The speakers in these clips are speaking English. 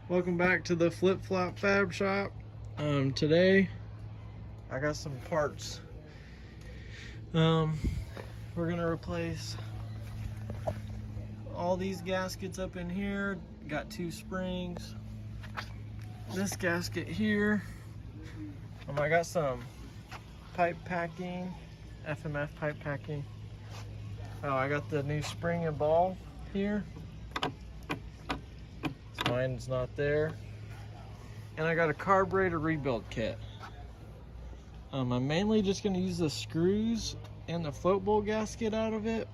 Welcome back to the Flip Flop Fab Shop. Today I got some parts. We're gonna replace all these gaskets up in here. Got 2 springs. This gasket here. I got some pipe packing, FMF pipe packing. Oh, I got the new spring and ball here. Mine's not there. And I got a carburetor rebuild kit. I'm mainly just going to use the screws and the float bowl gasket out of it.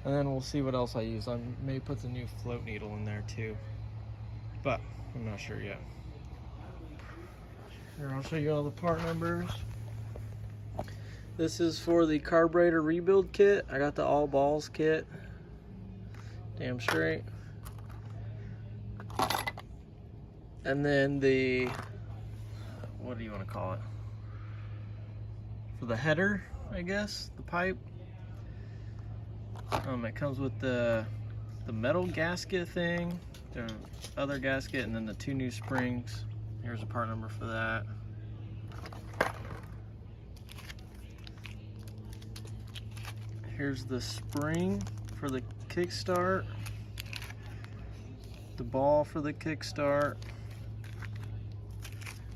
And then we'll see what else I use. I may put the new float needle in there too. But I'm not sure yet. Here, I'll show you all the part numbers. This is for the carburetor rebuild kit. I got the all balls kit. Damn straight. And then the, what do you want to call it? For the header, I guess, the pipe. It comes with the metal gasket thing, the other gasket, and then the 2 new springs. Here's a part number for that. Here's the spring for the kickstart. The ball for the kickstart.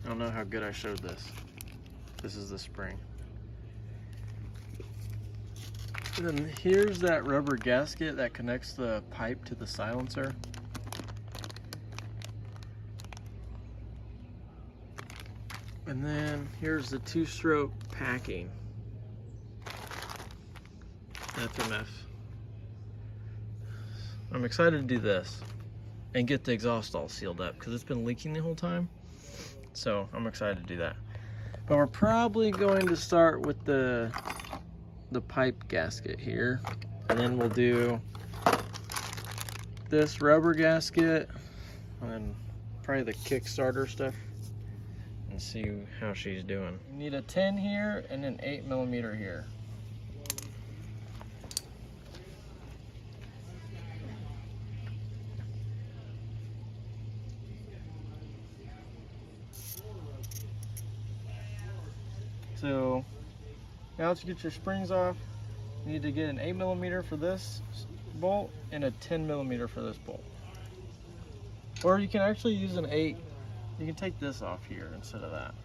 I don't know how good I showed this. This is the spring. And then here's that rubber gasket that connects the pipe to the silencer. And then here's the 2-stroke packing. FMF. I'm excited to do this and get the exhaust all sealed up because it's been leaking the whole time. So I'm excited to do that. But we're probably going to start with the pipe gasket here. And then we'll do this rubber gasket and probably the Kickstarter stuff and see how she's doing. You need a 10 here and an 8mm here. So now that you get your springs off, you need to get an 8mm for this bolt and a 10mm for this bolt. Or you can actually use an 8. You can take this off here instead of that.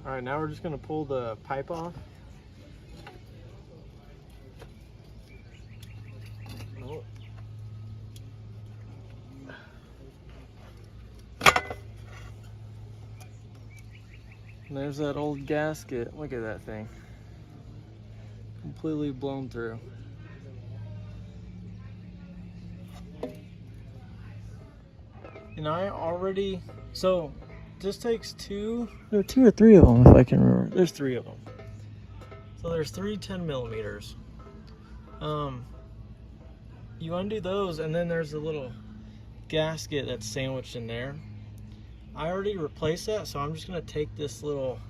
All right, now we're just gonna pull the pipe off. Oh. And there's that old gasket. Look at that thing. Completely blown through. And I already, so this takes 2, there are 2 or 3 of them if I can remember. There's 3 of them. So there's 3 10mm. You undo those and then there's a little gasket that's sandwiched in there. I already replaced that, so I'm just gonna take this little,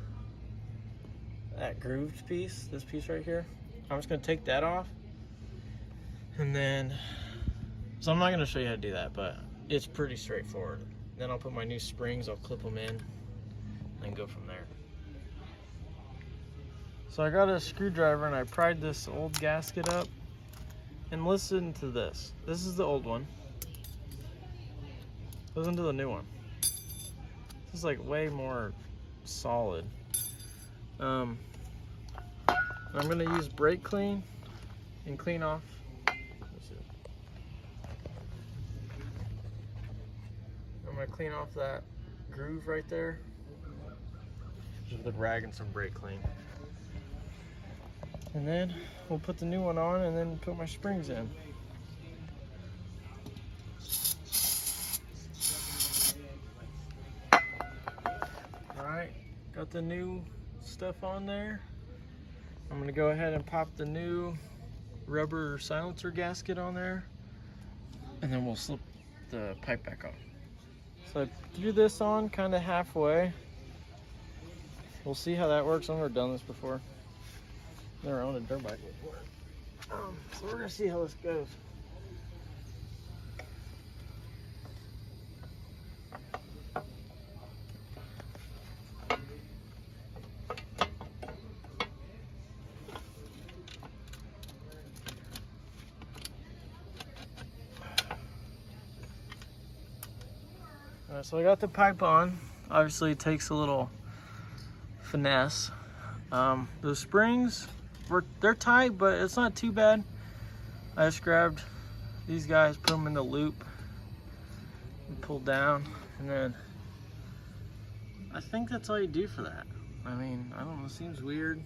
that grooved piece, this piece right here. I'm just gonna take that off. And then, so I'm not gonna show you how to do that, but it's pretty straightforward. Then I'll put my new springs, I'll clip them in, and go from there. So I got a screwdriver and I pried this old gasket up. And listen to this. This is the old one. Listen to the new one. This is like way more solid. I'm gonna use brake clean and clean off. I'm gonna clean off that groove right there. Just with a rag and some brake clean. And then we'll put the new one on and then put my springs in. Alright, got the new stuff on there. I'm gonna go ahead and pop the new rubber silencer gasket on there. And then we'll slip the pipe back on. So I threw this on kind of halfway. We'll see how that works. I've never done this before. Never owned a dirt bike before. So we're gonna see how this goes. Alright, so I got the pipe on. Obviously it takes a little finesse. The springs, they're tight, but it's not too bad. I just grabbed these guys, put them in the loop, and pulled down, and then I think that's all you do for that. I mean, I don't know, it seems weird,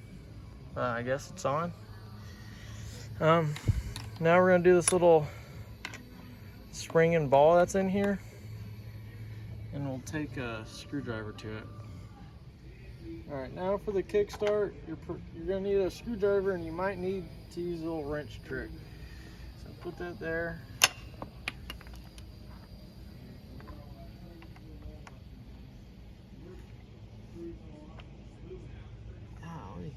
but I guess it's on. Now we're gonna do this little spring and ball that's in here, and we'll take a screwdriver to it. All right, now for the kickstart, you're gonna need a screwdriver, and you might need to use a little wrench trick. So put that there. Golly.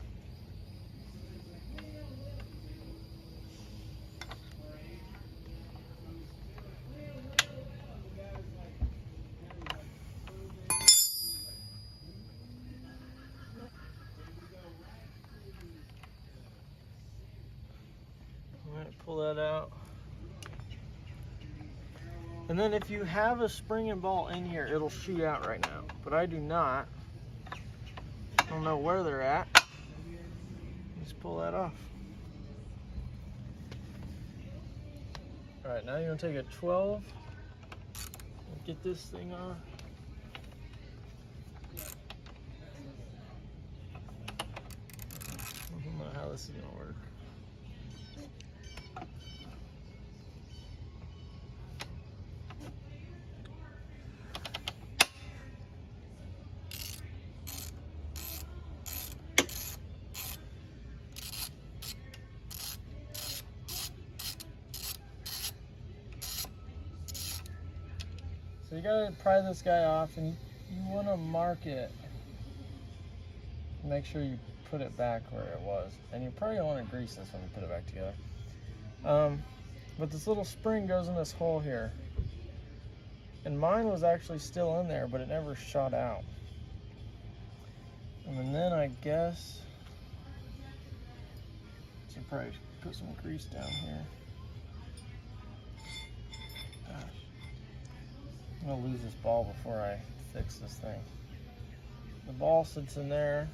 All right, pull that out. And then if you have a spring and ball in here, it'll shoot out right now. But I do not. I don't know where they're at. Let's pull that off. All right, now you're gonna take a 12, get this thing off. I don't know how this is gonna work. So you gotta pry this guy off, and you wanna mark it. Make sure you put it back where it was. And you probably don't wanna grease this when you put it back together. But this little spring goes in this hole here. And mine was actually still in there, but it never shot out. And then I guess, should probably put some grease down here. I'm gonna lose this ball before I fix this thing. The ball sits in there.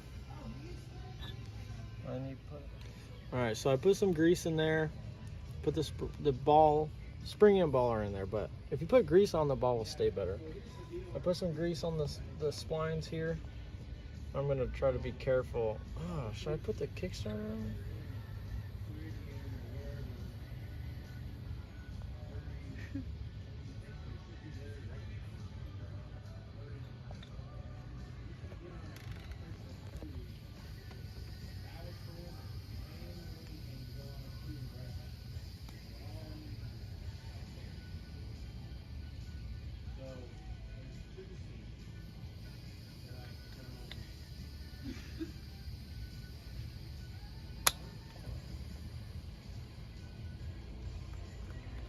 And you put. All right, so I put some grease in there. Put the ball, spring and ball are in there, but if you put grease on, the ball will stay better. I put some grease on the splines here. I'm gonna try to be careful. Oh, should I put the Kickstarter on?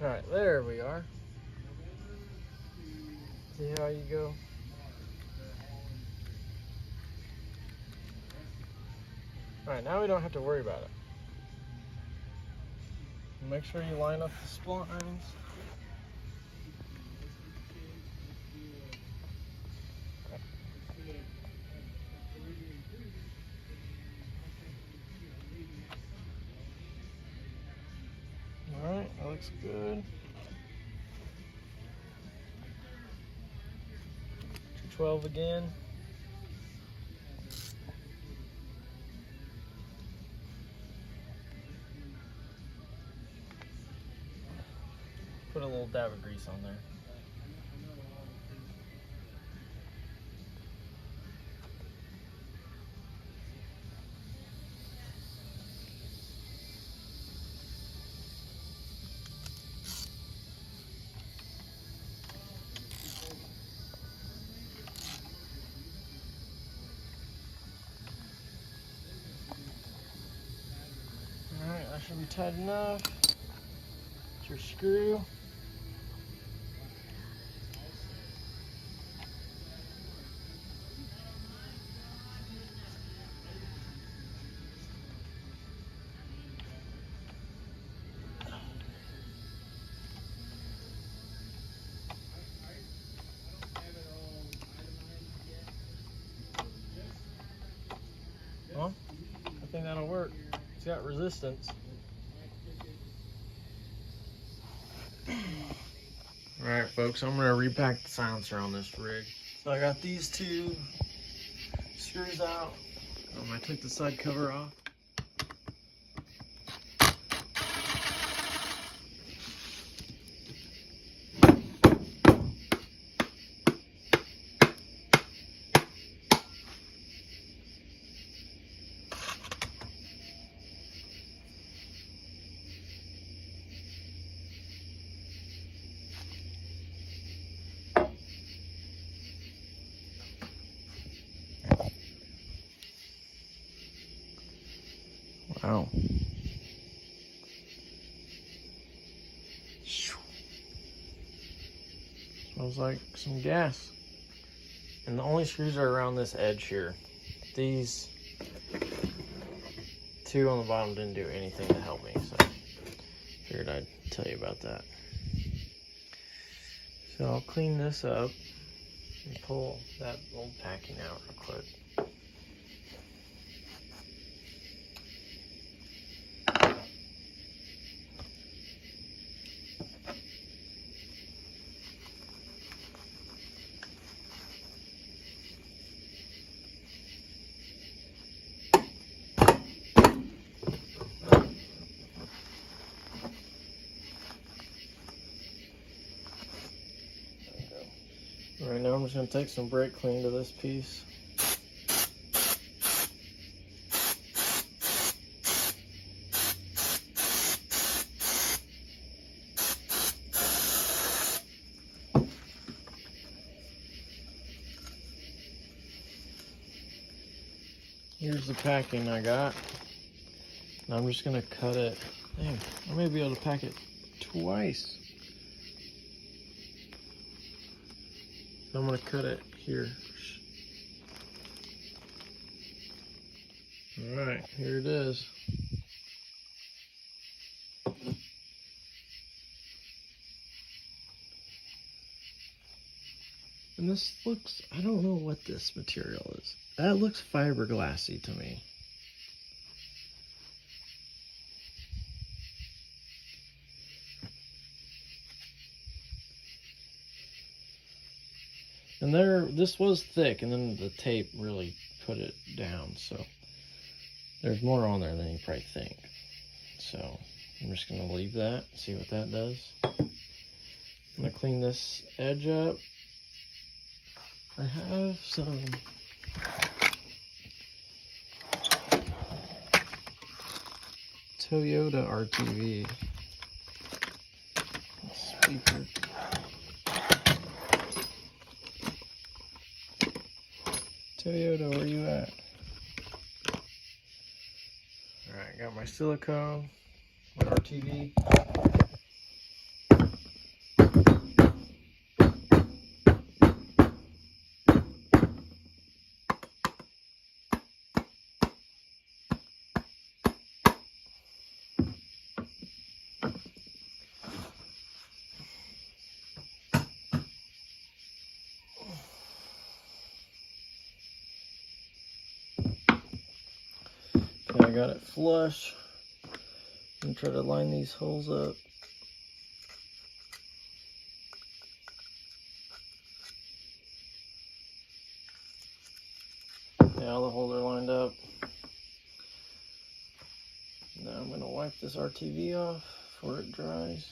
All right, there we are. See how you go? All right, now we don't have to worry about it. Make sure you line up the splines. All right, that looks good. 212 again. Put a little dab of grease on there. Alright, that should be be tight enough. Get your screw. Well, I think that'll work. It's got resistance. Alright folks, I'm going to repack the silencer on this rig. So I got these two screws out. I took the side cover off. Wow. Smells like some gas. And the only screws are around this edge here. These two on the bottom didn't do anything to help me, so figured I'd tell you about that. So I'll clean this up and pull that old packing out real quick. Right now I'm just going to take some brake clean to this piece. Here's the packing I got. And I'm just going to cut it. Dang, I may be able to pack it twice. I'm going to cut it here. Alright, here it is. And this looks, I don't know what this material is. That looks fiberglassy to me. And this was thick, and then the tape really put it down, so there's more on there than you probably think. So I'm just going to leave that, see what that does. I'm going to clean this edge up. I have some Toyota RTV speaker. Toyota, where you at? Alright, got my silicone, my RTV. I got it flush. And try to line these holes up. Yeah, all the holes are lined up. Now I'm going to wipe this RTV off before it dries.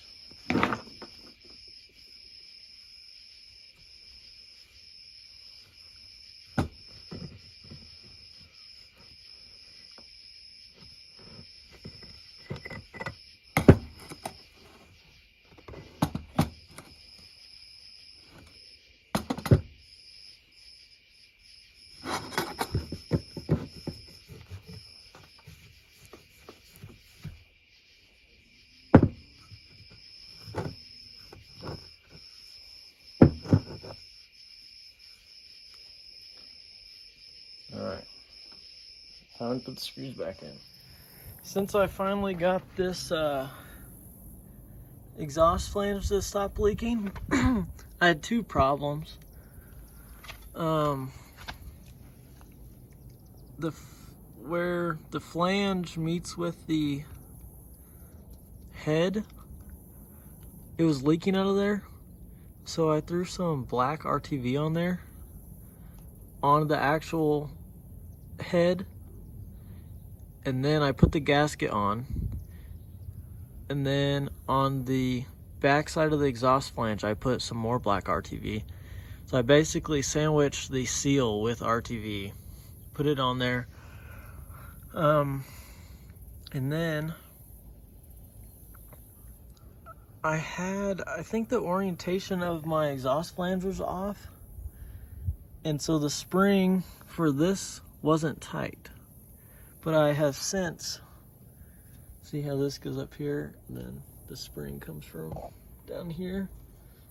time to put the screws back in. Since I finally got this exhaust flange that stopped leaking, I had two problems. Where the flange meets with the head, it was leaking out of there. So I threw some black RTV on there, on the actual head, and then I put the gasket on, and then on the back side of the exhaust flange I put some more black RTV. So I basically sandwiched the seal with RTV, put it on there, and then I think the orientation of my exhaust flange was off, and so the spring for this wasn't tight. But I have since, see how this goes up here, and then the spring comes from down here.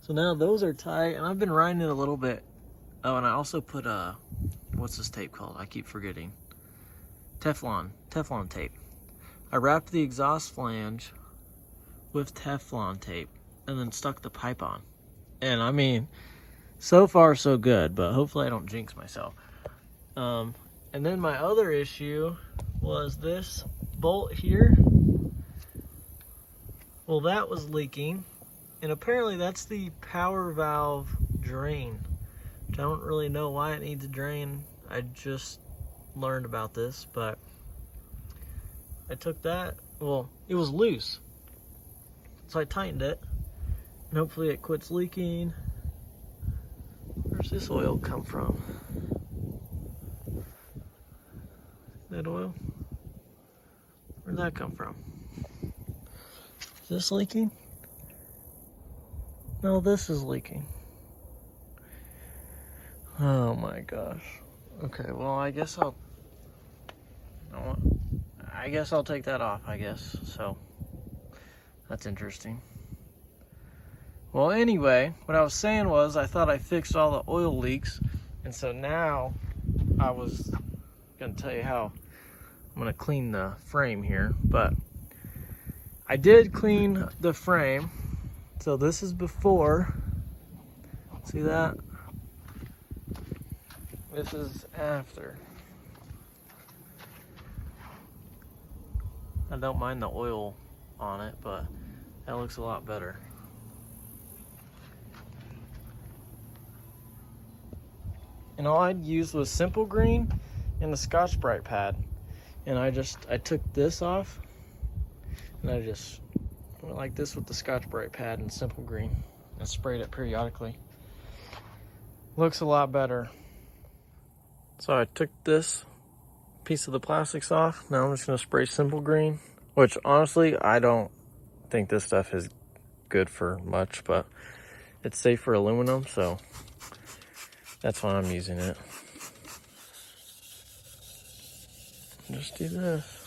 So now those are tight, and I've been riding it a little bit. Oh, and I also put what's this tape called? I keep forgetting. Teflon tape. I wrapped the exhaust flange with Teflon tape and then stuck the pipe on. And I mean, so far so good, but hopefully I don't jinx myself. And then my other issue was this bolt here. Well, that was leaking, and apparently that's the power valve drain, which I don't really know why it needs a drain. I just learned about this, but I took that, well, it was loose, so I tightened it, and hopefully it quits leaking. Where's this oil come from? That oil? Where'd that come from? Is this leaking? No, this is leaking. Oh my gosh. Okay, well, I guess I'll take that off, I guess. So that's interesting. Well, anyway, what I was saying was I thought I fixed all the oil leaks, and so now I was gonna tell you how I'm gonna clean the frame here, but I did clean the frame. So this is before, see that? This is after. I don't mind the oil on it, but that looks a lot better. And all I'd used was Simple Green and the Scotch-Brite pad. And I took this off, and I just went like this with the Scotch-Brite pad and Simple Green and sprayed it periodically. Looks a lot better. So I took this piece of the plastics off. Now I'm just gonna spray Simple Green, which honestly, I don't think this stuff is good for much, but it's safe for aluminum, so that's why I'm using it. Just do this.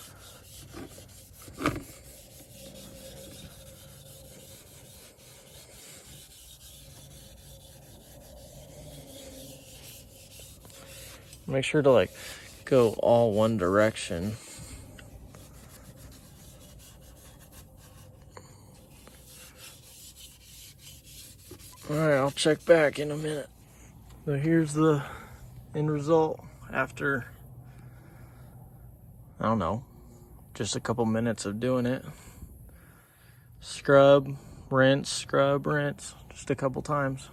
Make sure to like go all one direction. All right, I'll check back in a minute. So here's the end result after, I don't know, just a couple minutes of doing it. Scrub, rinse, just a couple times.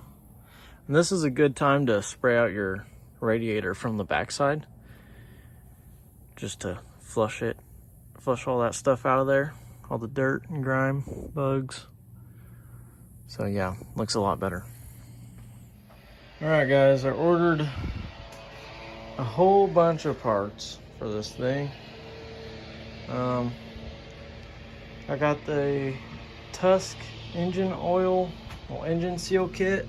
And this is a good time to spray out your radiator from the backside, just to flush all that stuff out of there, all the dirt and grime, bugs. So yeah, looks a lot better. All right, guys, I ordered a whole bunch of parts for this thing. I got the Tusk engine oil, engine seal kit.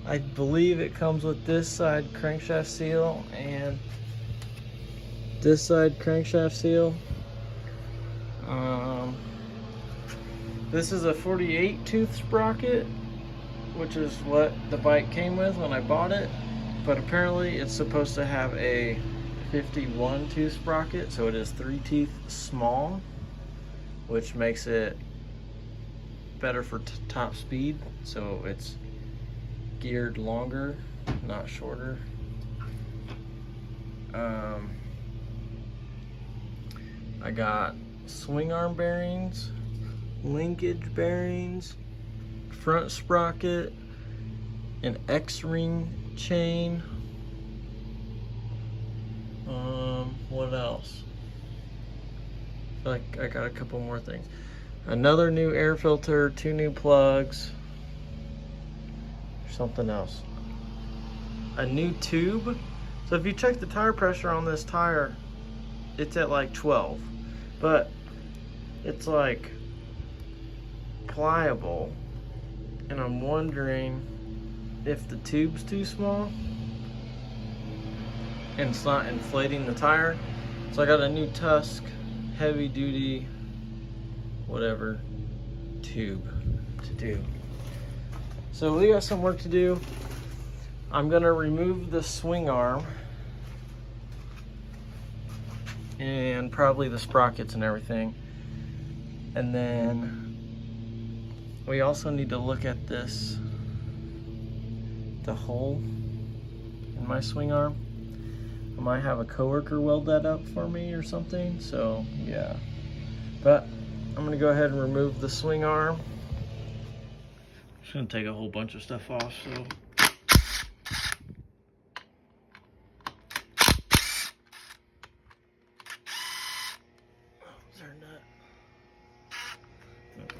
I believe it comes with this side crankshaft seal and this side crankshaft seal. This is a 48 tooth sprocket, which is what the bike came with when I bought it, but apparently it's supposed to have a 51 tooth sprocket, so it is 3 teeth small, which makes it better for top speed. So it's geared longer, not shorter. I got swing arm bearings, linkage bearings, front sprocket, an X-ring chain. What else? I feel like I got a couple more things. Another new air filter, 2 new plugs, something else. A new tube. So if you check the tire pressure on this tire, it's at like 12, but it's like pliable, and I'm wondering if the tube's too small and it's not inflating the tire. So I got a new Tusk heavy duty whatever tube to do. So we got some work to do. I'm gonna remove the swing arm and probably the sprockets and everything. And then we also need to look at this, the hole in my swing arm. I might have a coworker weld that up for me or something, so yeah. But I'm gonna go ahead and remove the swing arm. Just gonna take a whole bunch of stuff off, so. Is there a nut? Okay.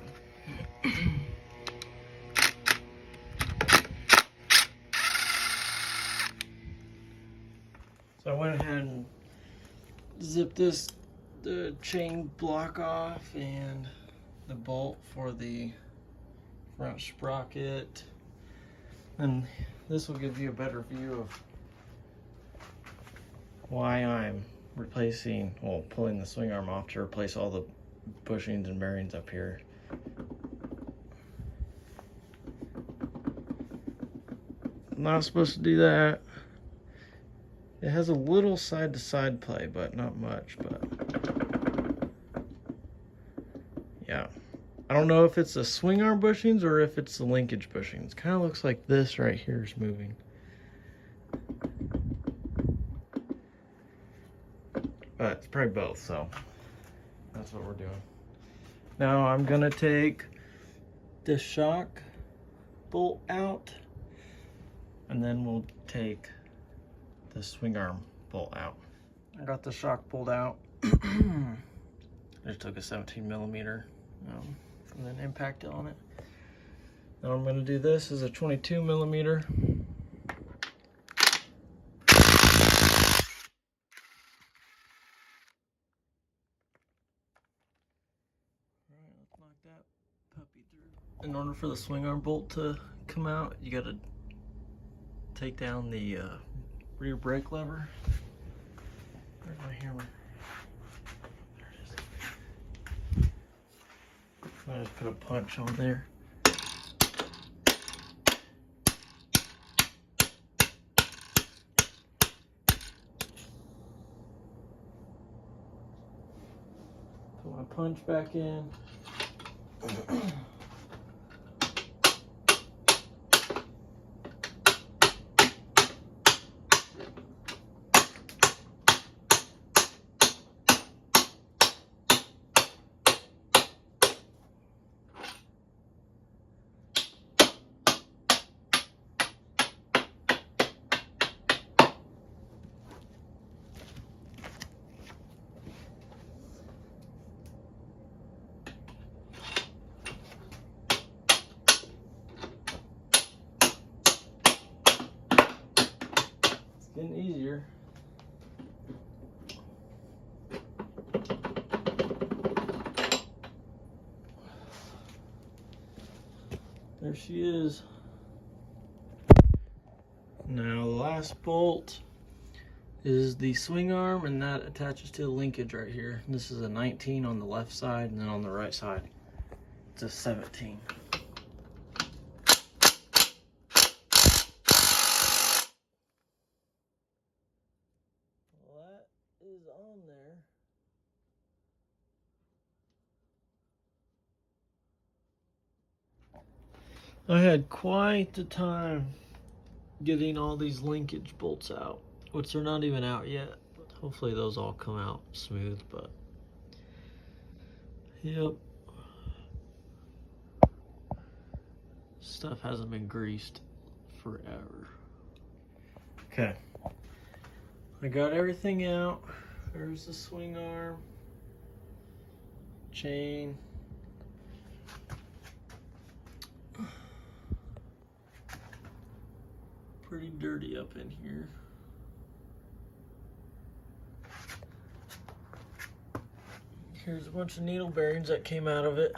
So I went ahead and zipped the chain block off and the bolt for the front sprocket, and this will give you a better view of why I'm replacing, well, pulling the swing arm off to replace all the bushings and bearings up here. I'm not supposed to do that. It has a little side-to-side play, but not much, but yeah. I don't know if it's the swing arm bushings or if it's the linkage bushings. Kind of looks like this right here is moving. But it's probably both, so that's what we're doing. Now I'm gonna take the shock bolt out, and then we'll take the swing arm bolt out. I got the shock bolt out. I just took a 17mm from an impact on it. Now I'm gonna do this as a 22mm. Knock that puppy through. In order for the swing arm bolt to come out, you gotta take down the rear brake lever. Where's my hammer? There it is. I just put a punch on there. Put my punch back in. Getting easier. There she is. Now the last bolt is the swing arm, and that attaches to the linkage right here. This is a 19 on the left side, and then on the right side it's a 17. Let I had quite the time getting all these linkage bolts out, which they're not even out yet. Hopefully those all come out smooth, but yep. Stuff hasn't been greased forever. Okay. I got everything out. There's the swing arm, chain. Pretty dirty up in here. Here's a bunch of needle bearings that came out of it.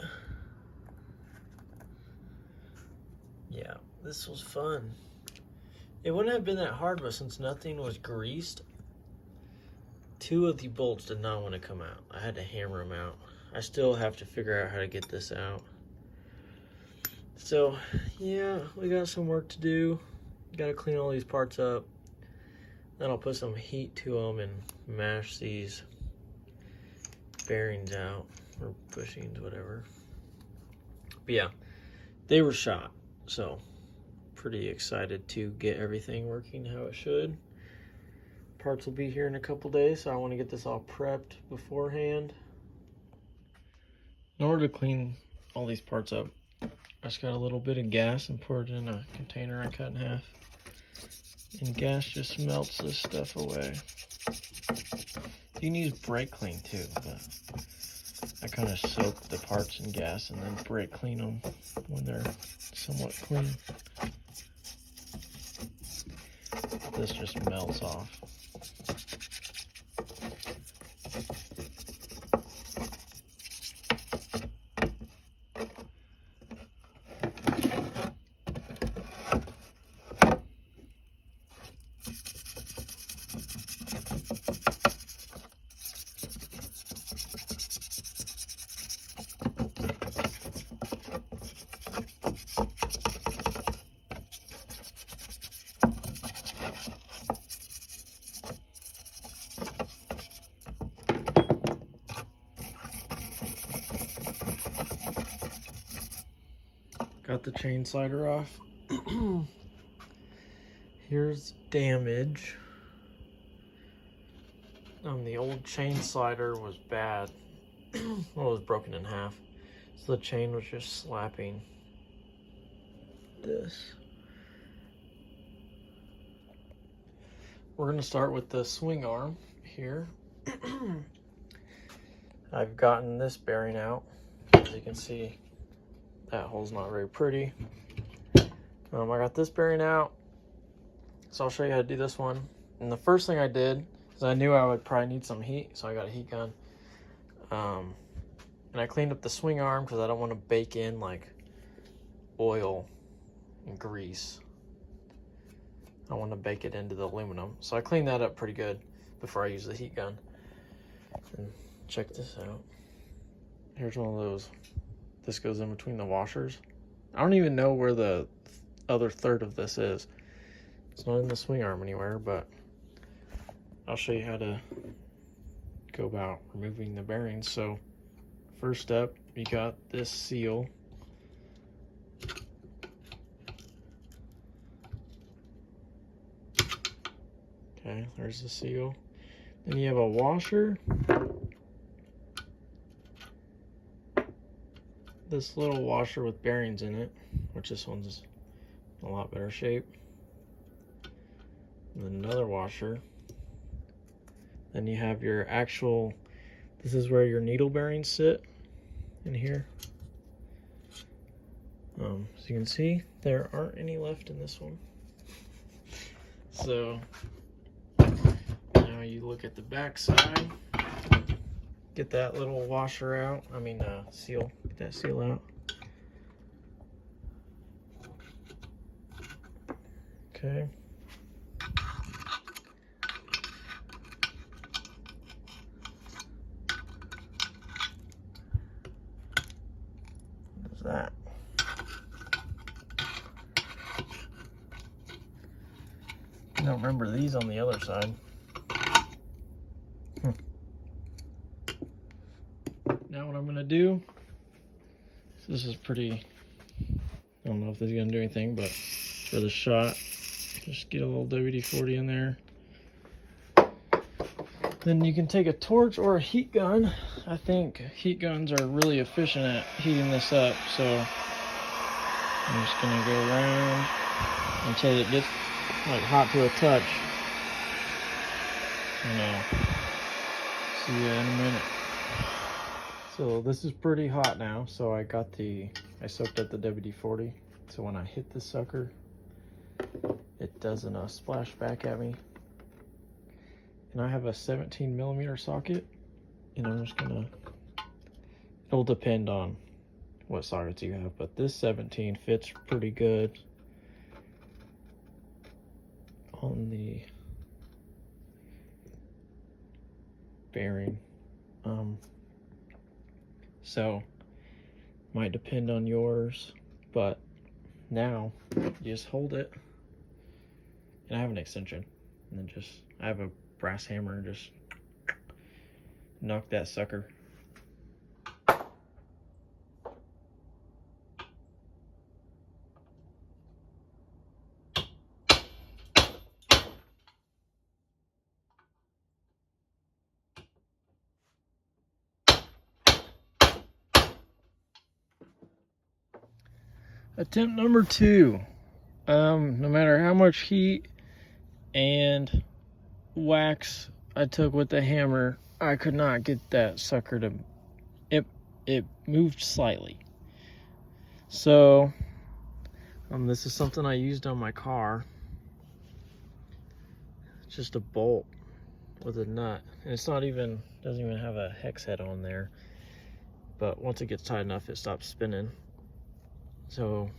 Yeah, this was fun. It wouldn't have been that hard, but since nothing was greased, 2 of the bolts did not want to come out. I had to hammer them out. I still have to figure out how to get this out. So, yeah, we got some work to do. Got to clean all these parts up. Then I'll put some heat to them and mash these bearings out, or bushings, whatever. But yeah, they were shot, so pretty excited to get everything working how it should. Parts will be here in a couple days, so I want to get this all prepped beforehand. In order to clean all these parts up, I just got a little bit of gas and poured it in a container I cut in half. And gas just melts this stuff away. You can use brake clean too, but I kind of soak the parts in gas and then brake clean them when they're somewhat clean. This just melts off. Got the chain slider off. Here's damage. The old chain slider was bad. Well, it was broken in half. So the chain was just slapping this. We're gonna start with the swing arm here. I've gotten this bearing out. As you can see, that hole's not very pretty. I got this bearing out, so I'll show you how to do this one. And the first thing I did is I knew I would probably need some heat, so I got a heat gun. And I cleaned up the swing arm because I don't want to bake in like oil and grease. I want to bake it into the aluminum. So I cleaned that up pretty good before I use the heat gun. And check this out. Here's one of those. This goes in between the washers. I don't even know where the other third of this is. It's not in the swing arm anywhere, but I'll show you how to go about removing the bearings. So first step, you got this seal. Okay, there's the seal. Then you have a washer. This little washer with bearings in it, which this one's a lot better shape. And then another washer. Then you have your actual, this is where your needle bearings sit in here. So you can see there aren't any left in this one. So now you look at the back side, get that little washer out, seal, get that seal out. Okay. What is that? I don't remember these on the other side. Now what I'm gonna do, this is pretty I don't know if this is gonna do anything, but for the shot, just get a little WD-40 in there. Then you can take a torch or a heat gun. I think heat guns are really efficient at heating this up, so I'm just gonna go around until it gets like hot to a touch. And I'll see you in a minute. So this is pretty hot now, so I soaked up the WD-40, so when I hit the sucker, it doesn't splash back at me. And I have a 17mm socket, and I'm just gonna, it'll depend on what sockets you have, but this 17 fits pretty good on the bearing. So might depend on yours, but now you just hold it, and I have an extension, and then I have a brass hammer and just knock that sucker. Attempt number 2. No matter how much heat and wax I took with the hammer, I could not get that sucker to, it moved slightly. So this is something I used on my car. It's just a bolt with a nut, and doesn't even have a hex head on there, but once it gets tight enough, it stops spinning. So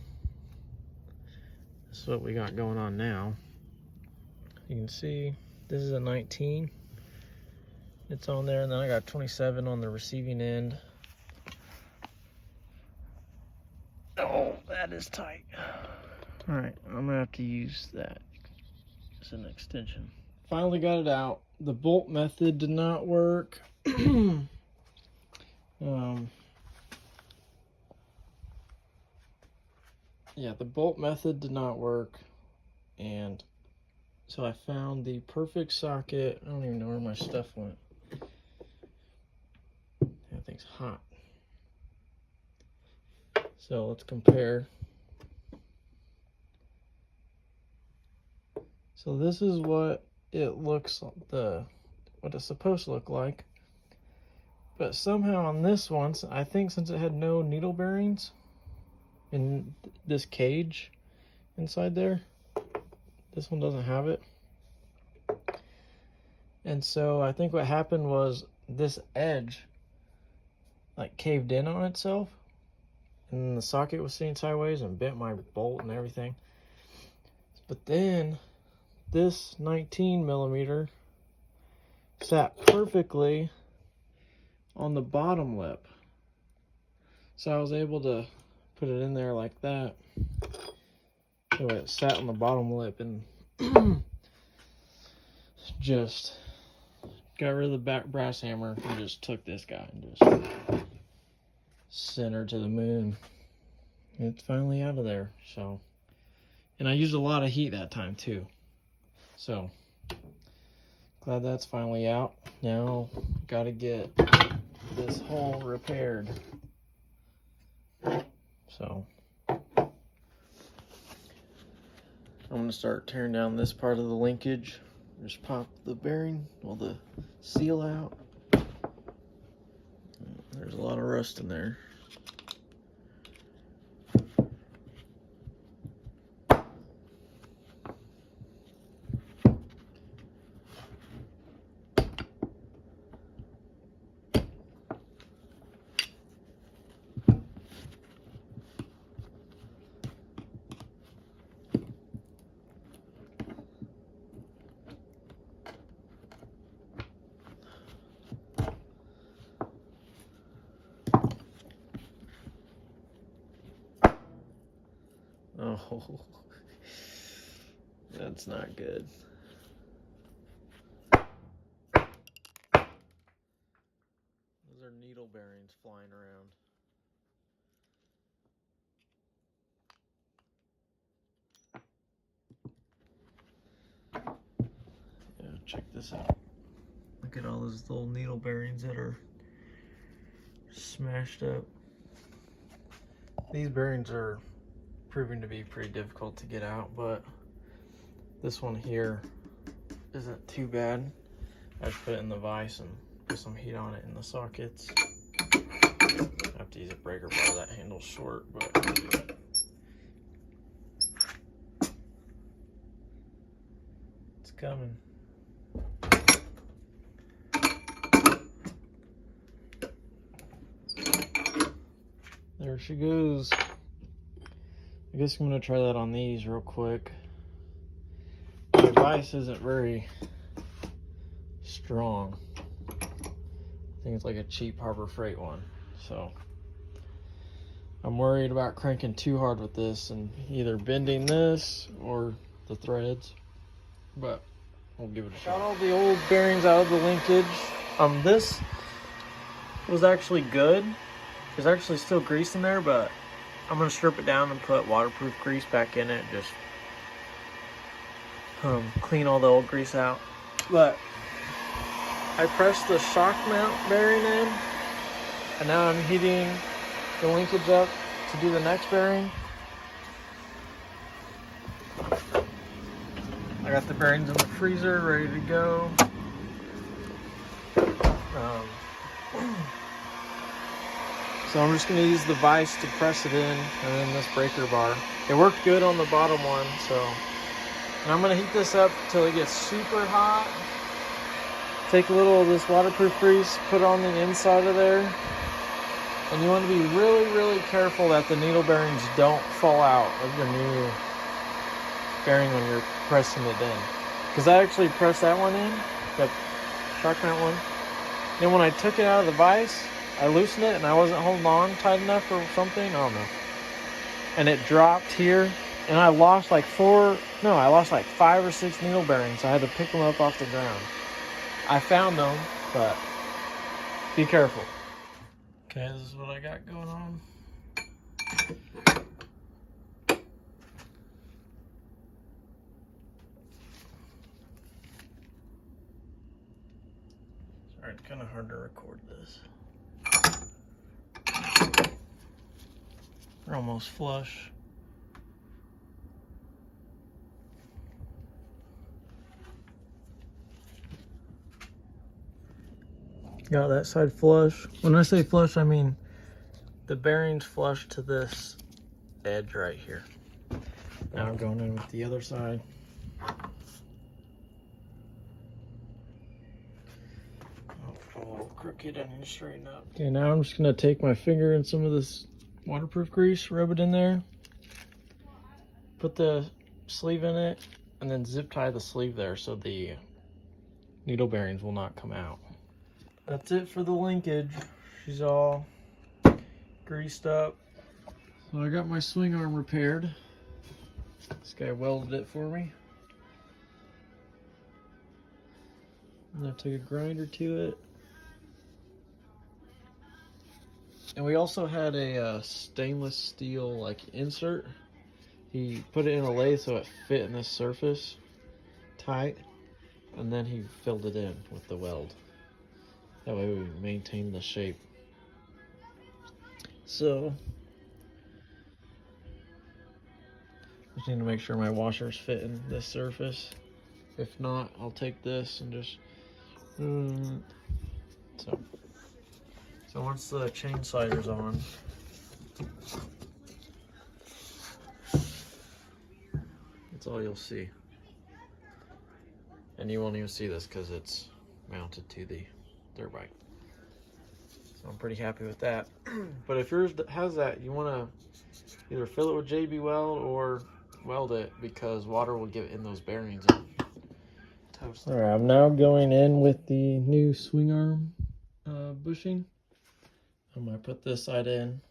this is what we got going on now. You can see this is a 19. It's on there, and then I got 27 on the receiving end. Oh, that is tight. All right, I'm gonna have to use that as an extension. Finally got it out. The bolt method did not work. Yeah, the bolt method did not work, and so I found the perfect socket. I don't even know where my stuff went. That thing's hot. So let's compare. So this is what it looks, what it's supposed to look like. But somehow on this one, I think since it had no needle bearings in this cage inside there, this one doesn't have it. And so I think what happened was this edge like caved in on itself, and the socket was sitting sideways and bent my bolt and everything. But then this 19mm sat perfectly on the bottom lip, so I was able to put it in there like that. So it sat on the bottom lip, and just got rid of the back brass hammer and just took this guy and just sent her to the moon. It's finally out of there. So, and I used a lot of heat that time too, so glad that's finally out. Now gotta get this hole repaired. So I'm gonna start tearing down this part of the linkage. Just pop the bearing, well, the seal out. There's a lot of rust in there. Oh, that's not good. Those are needle bearings flying around. check this out. Look at all those little needle bearings that are smashed up. These bearings are proving to be pretty difficult to get out, but this one here isn't too bad. I just put it in the vise and put some heat on it in the sockets. I have to use a breaker bar, that handle's short, but it's coming. There she goes. I guess I'm gonna try that on these real quick. The vise isn't very strong. I think it's like a cheap Harbor Freight one. So I'm worried about cranking too hard with this and either bending this or the threads, but we'll give it a shot. Got all the old bearings out of the linkage. This was actually good. There's actually still grease in there, but I'm gonna strip it down and put waterproof grease back in it. Just clean all the old grease out. But I pressed the shock mount bearing in, and now I'm heating the linkage up to do the next bearing. I got the bearings in the freezer ready to go. So I'm just gonna use the vise to press it in, and then this breaker bar. It worked good on the bottom one, so. And I'm gonna heat this up until it gets super hot. Take a little of this waterproof grease, put it on the inside of there. And you wanna be really, really careful that the needle bearings don't fall out of your new bearing when you're pressing it in. Because I actually pressed that one in, the shock mount one. Then when I took it out of the vise, I loosened it and I wasn't holding on tight enough or something, I don't know. And it dropped here, and I lost like 5 or 6 needle bearings. So I had to pick them up off the ground. I found them, but be careful. Okay, this is what I got going on. Sorry, it's kind of hard to record this. They're almost flush. Got that side flush. When I say flush, I mean the bearings flush to this edge right here. Now I'm going in with the other side. Oh, a little crooked, I need to straighten up. Okay, now I'm just gonna take my finger in some of this waterproof grease, rub it in there, put the sleeve in it, and then zip tie the sleeve there so the needle bearings will not come out. That's it for the linkage. She's all greased up. So I got my swing arm repaired. This guy welded it for me. And I took a grinder to it. And we also had a stainless steel like insert. He put it in a lathe so it fit in this surface tight, and then he filled it in with the weld. That way we maintain the shape. So just need to make sure my washers fit in this surface. If not, I'll take this and just So once the chain slider's on, that's all you'll see. And you won't even see this because it's mounted to the dirt bike. So I'm pretty happy with that. But if yours has that, you want to either fill it with JB Weld or weld it, because water will get in those bearings and toast them. All right, I'm now going in with the new swing arm bushing. I'm going to put this side in.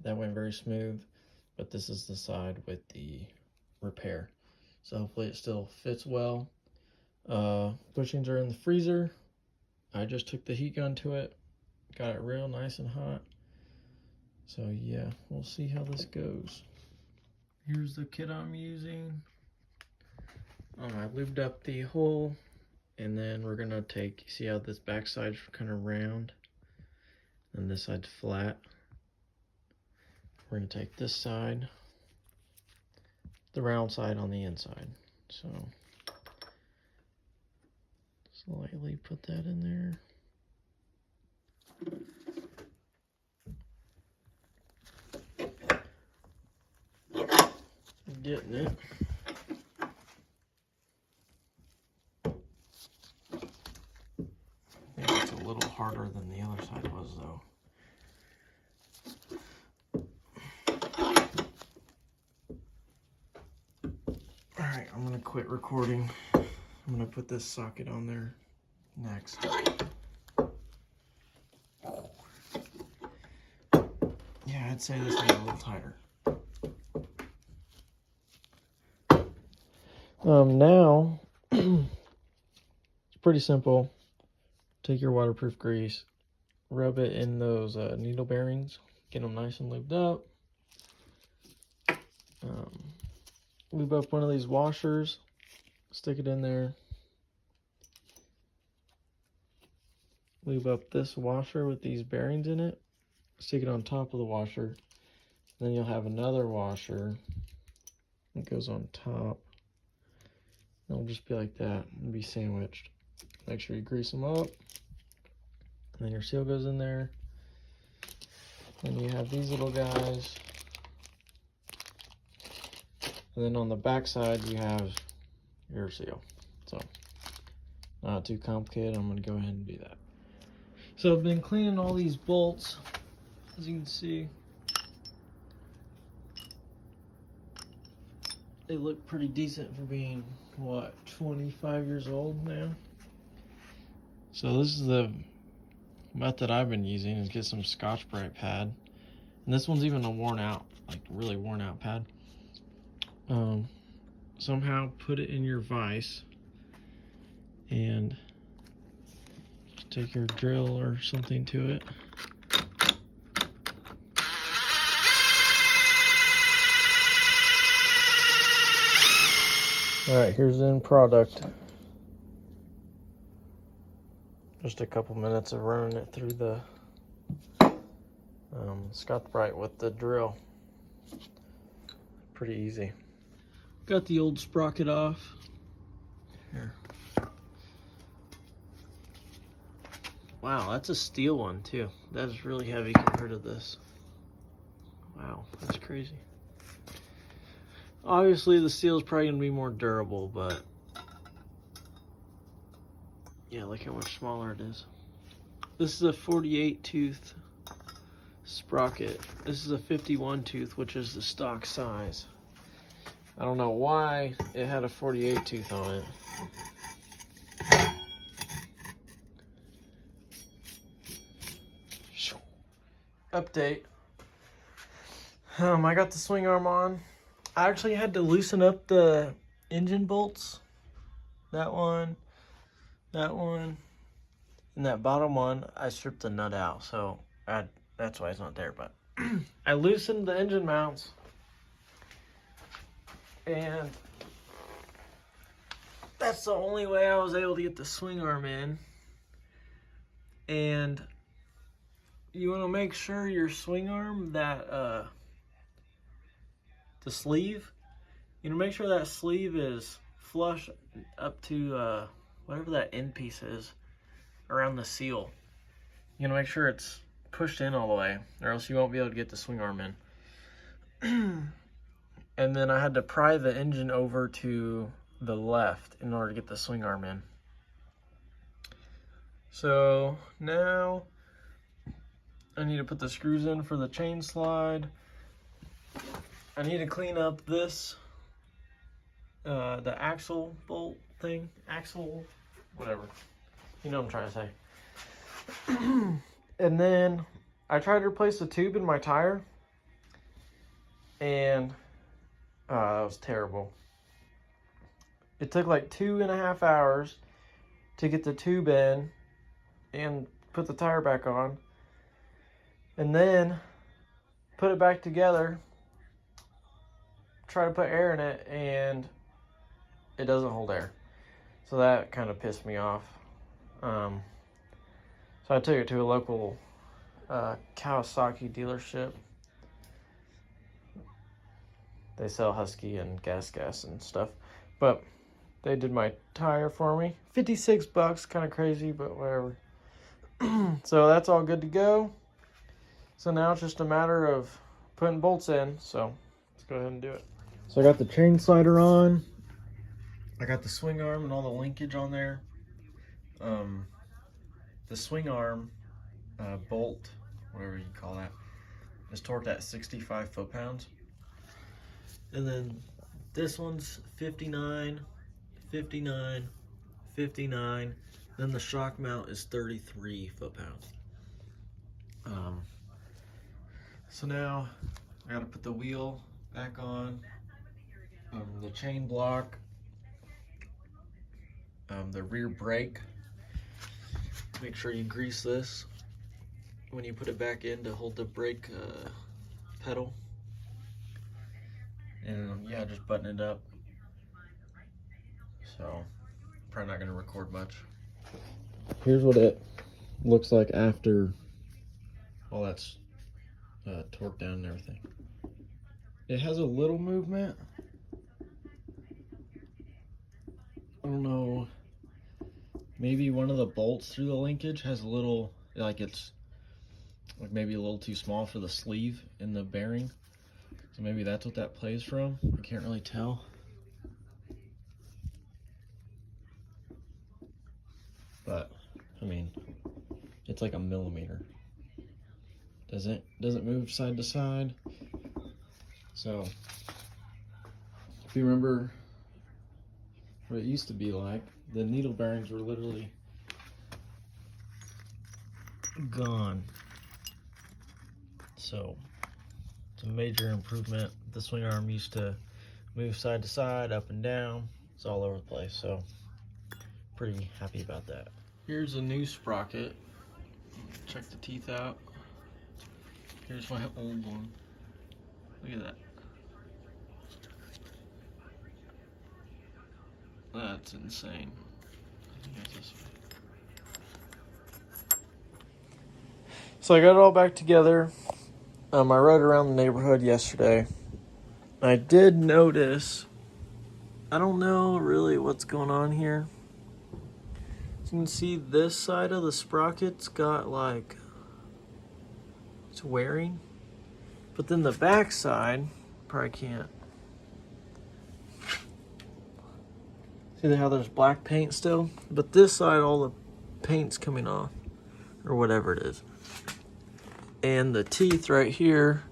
That went very smooth, but this is the side with the repair. So hopefully it still fits well. Bushings are in the freezer. I just took the heat gun to it, got it real nice and hot. So yeah, we'll see how this goes. Here's the kit I'm using. I lubed up the whole And then we're gonna take, see how this back side's kind of round and this side's flat. We're gonna take this side, the round side on the inside. So slightly put that in there. Getting it. I think it's a little harder than the other side was though. Alright, I'm gonna quit recording. I'm gonna put this socket on there next. Yeah, I'd say this one's a little tighter. Now, it's pretty simple. Take your waterproof grease, rub it in those needle bearings, get them nice and lubed up. Lube up one of these washers, stick it in there. Lube up this washer with these bearings in it, stick it on top of the washer. Then you'll have another washer that goes on top. It'll just be like that and be sandwiched. Make sure you grease them up. And then your seal goes in there. And you have these little guys. And then on the back side you have your seal. So not too complicated. I'm gonna go ahead and do that. So I've been cleaning all these bolts, as you can see. They look pretty decent for being, what, 25 years old now? So this is the method I've been using, is get some Scotch-Brite pad. And this one's even a worn out, like really worn out pad. Somehow put it in your vise and just take your drill or something to it. Alright, here's the end product. Just a couple minutes of running it through the Scotch-Brite with the drill. Pretty easy. Got the old sprocket off. Here. Wow, that's a steel one too. That is really heavy compared to this. Wow, that's crazy. Obviously the steel is probably gonna be more durable, but yeah, look how much smaller it is. This is a 48 tooth sprocket. This is a 51 tooth, which is the stock size. I don't know why it had a 48 tooth on it. Update. I got the swing arm on. I actually had to loosen up the engine bolts. That one, and that bottom one, I stripped the nut out, so that's why it's not there, but I loosened the engine mounts, and that's the only way I was able to get the swing arm in. And you want to make sure your swing arm, that the sleeve, you know, make sure that sleeve is flush up to whatever that end piece is around the seal. You know, make sure it's pushed in all the way, or else you won't be able to get the swing arm in. And then I had to pry the engine over to the left in order to get the swing arm in. So now I need to put the screws in for the chain slide. I need to clean up this, the axle bolt thing, whatever. You know what I'm trying to say. And then I tried to replace the tube in my tire, and that was terrible. It took like 2.5 hours to get the tube in and put the tire back on, and then put it back together, try to put air in it, and it doesn't hold air. So that kind of pissed me off. So I took it to a local Kawasaki dealership. They sell Husky and gas and stuff, but they did my tire for me. 56 bucks, kind of crazy, but whatever. So that's all good to go. So now it's just a matter of putting bolts in. So let's go ahead and do it. So I got the chain slider on. I got the swing arm and all the linkage on there. The swing arm bolt, whatever you call that, is torqued at 65 foot-pounds. And then this one's 59, 59, 59. Then the shock mount is 33 foot-pounds. So now I gotta put the wheel back on, the chain block, the rear brake. Make sure you grease this when you put it back in to hold the brake pedal. And yeah, just button it up. So probably not gonna record much. Here's what it looks like after all that's torqued down and everything. It has a little movement. I don't know, maybe one of the bolts through the linkage has a little, like it's like maybe a little too small for the sleeve in the bearing. So maybe that's what that plays from. I can't really tell. But I mean, it's like a millimeter. Doesn't move side to side. So if you remember what it used to be like, the needle bearings were literally gone. So it's a major improvement. The swing arm used to move side to side, up and down. It's all over the place, so pretty happy about that. Here's a new sprocket. Check the teeth out. Here's my old one. Look at that. That's insane. I think it's this way. So I got it all back together. I rode around the neighborhood yesterday. I did notice, I don't know really what's going on here. So you can see this side of the sprocket's got like, it's wearing. But then the back side, probably can't. See how there's black paint still? But this side, all the paint's coming off, or whatever it is. And the teeth right here,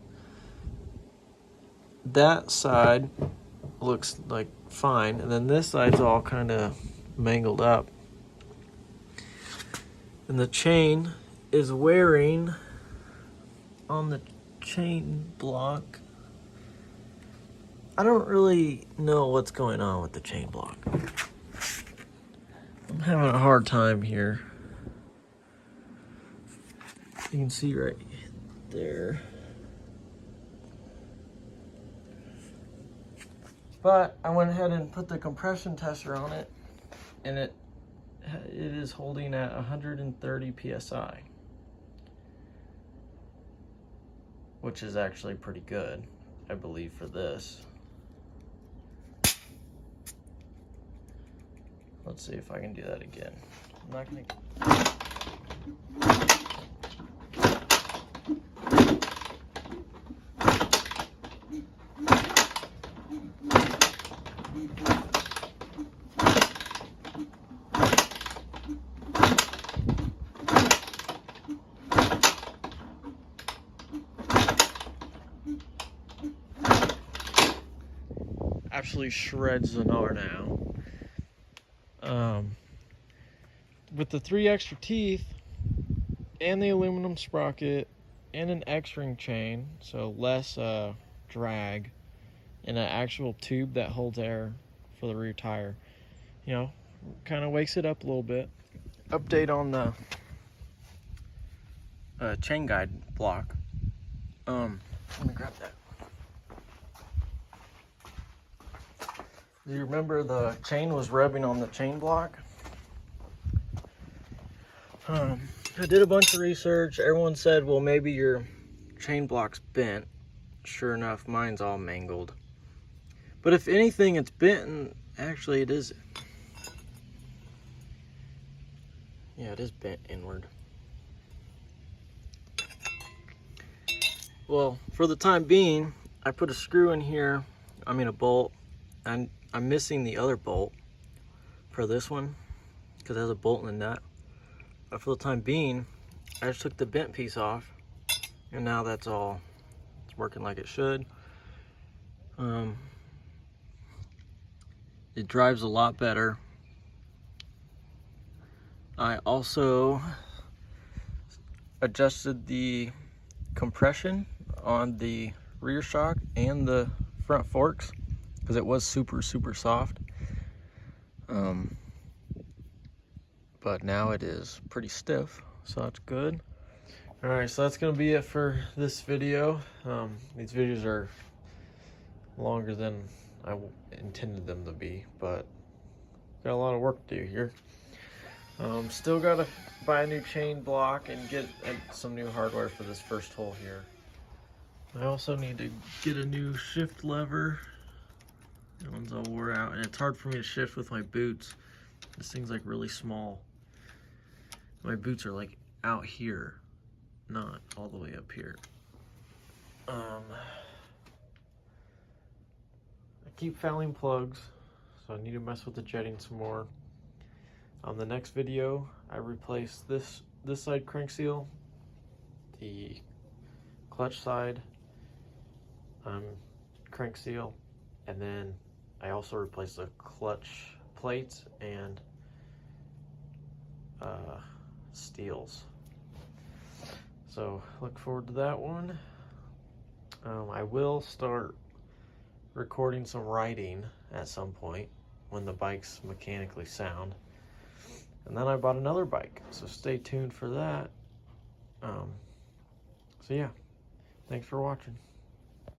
that side looks like fine, and then this side's all kind of mangled up. And the chain is wearing on the chain block. I don't really know what's going on with the chain block. I'm having a hard time here. You can see right there. But I went ahead and put the compression tester on it, and it is holding at 130 psi, which is actually pretty good, I believe, for this. Let's see if I can do that again. I'm not gonna. Absolutely shreds the gnar now. With the 3 extra teeth and the aluminum sprocket and an X-ring chain, so less drag, and an actual tube that holds air for the rear tire, you know, kind of wakes it up a little bit. Update on the chain guide block. Let me grab that. Do you remember the chain was rubbing on the chain block? I did a bunch of research. Everyone said, well, maybe your chain block's bent. Sure enough, mine's all mangled. But if anything, it's bent, and actually it is. Yeah, it is bent inward. Well, for the time being, I put a screw in here, I mean a bolt, and I'm missing the other bolt for this one because it has a bolt and a nut. But for the time being, I just took the bent piece off, and now that's all, it's working like it should. It drives a lot better. I also adjusted the compression on the rear shock and the front forks because it was super soft. But now it is pretty stiff, so that's good. All right, so that's gonna be it for this video. These videos are longer than I intended them to be, but got a lot of work to do here. Still gotta buy a new chain block and get some new hardware for this first hole here. I also need to get a new shift lever. That one's all wore out, and it's hard for me to shift with my boots. This thing's like really small. My boots are like out here, not all the way up here. I keep fouling plugs, so I need to mess with the jetting some more. On the next video, I replace this side crank seal, the clutch side crank seal, and then I also replace the clutch plates and steels. So look forward to that one. I will start recording some riding at some point when the bike's mechanically sound. And then I bought another bike, so stay tuned for that. So yeah, thanks for watching.